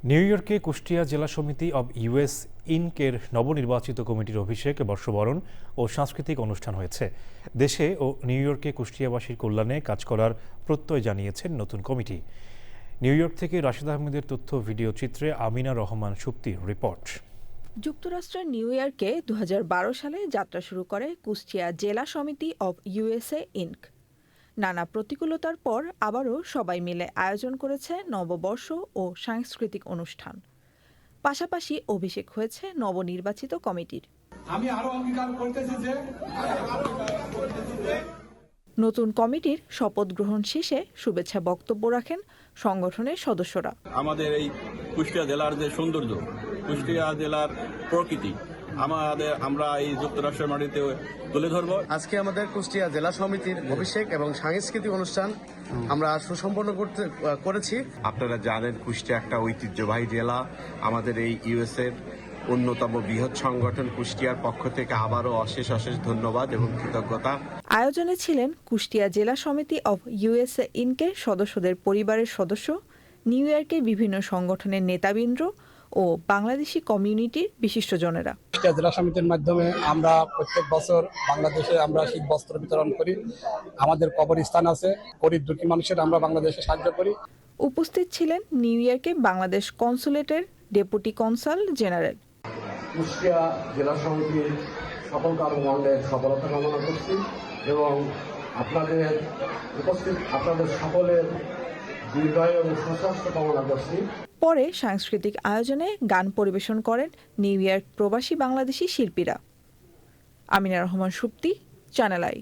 New ইয়র্কে কুষ্টিয়া জেলা সমিতি অব ইউএস ইনকের নবনির্বাচিত কমিটির অভিষেক, বর্ষবরণ ও সাংস্কৃতিক অনুষ্ঠান হয়েছে। দেশে ও নিউ ইয়র্কে কুষ্টিয়াবাসীর কল্যাণে কাজ করার প্রত্যয় জানিয়েছেন নতুন কমিটি। নিউ ইয়র্ক থেকে রাশেদ আহমেদের তথ্য ভিডিও চিত্রে আমিনা রহমান সুপ্তির রিপোর্ট। যুক্তরাষ্ট্রের নিউ ইয়র্কে 2012 সালে যাত্রা শুরু করে কুষ্টিয়া জেলা সমিতি অব ইউএসএ ইনক। নানা প্রতিকূলতার পর আবারও সবাই মিলে আয়োজন করেছে নববর্ষ ও সাংস্কৃতিক অনুষ্ঠান। পাশাপাশি অভিষেক হয়েছে নবনির্বাচিত কমিটির। আমি আরো অঙ্গীকার করতেছি যে নতুন কমিটির শপথ গ্রহণ শেষে শুভেচ্ছা বক্তব্য রাখেন সংগঠনের সদস্যরা। আমাদের এই কুষ্টিয়া জেলার যে সৌন্দর্য, কুষ্টিয়া জেলার প্রকৃতি আমরা এই যুক্তরাষ্ট্রের মাটিতে তুলে ধরবো। আজকে আমাদের কুষ্টিয়া জেলা সমিতির অভিষেক এবং সাংস্কৃতিক অনুষ্ঠান আমরা সুসম্পন্ন করেছি। আপনারা জানেন কুষ্টিয়া একটা ঐতিহ্যবাহী জেলা। আমাদের এই ইউএসএর অন্যতম বৃহৎ সংগঠন কুষ্টিয়ার পক্ষ থেকে আবারও অশেষ ধন্যবাদ এবং কৃতজ্ঞতা। আয়োজনে ছিলেন কুষ্টিয়া জেলা সমিতি অব ইউএসএ ইনকের সদস্যদের পরিবারের সদস্য, নিউ ইয়র্কের বিভিন্ন সংগঠনের নেতাবৃন্দ ও বাংলাদেশি কমিউনিটির বিশিষ্টজনেরা। কুষ্টিয়া জেলা সমিতির মাধ্যমে আমরা প্রত্যেক বছর বাংলাদেশে আমরা শীত বস্ত্র বিতরণ করি। আমাদের কবরস্থান আছে, গরিব দুঃখী মানুষের আমরা বাংলাদেশে সাহায্য করি। উপস্থিত ছিলেন নিউ ইয়র্কে বাংলাদেশ কনসুলেটের ডেপুটি কনসাল জেনারেল। কুষ্টিয়া জেলা সমিতির সকল কর্মকাণ্ডের সফলতা কামনা করছি এবং আপনাদের সকলের দীর্ঘায়ু এবং সুস্বাস্থ্য কামনা করছি। পরে সাংস্কৃতিক আয়োজনে গান পরিবেশন করেন নিউ ইয়র্ক প্রবাসী বাংলাদেশি শিল্পীরা। Amina Rahman Supti, channel I.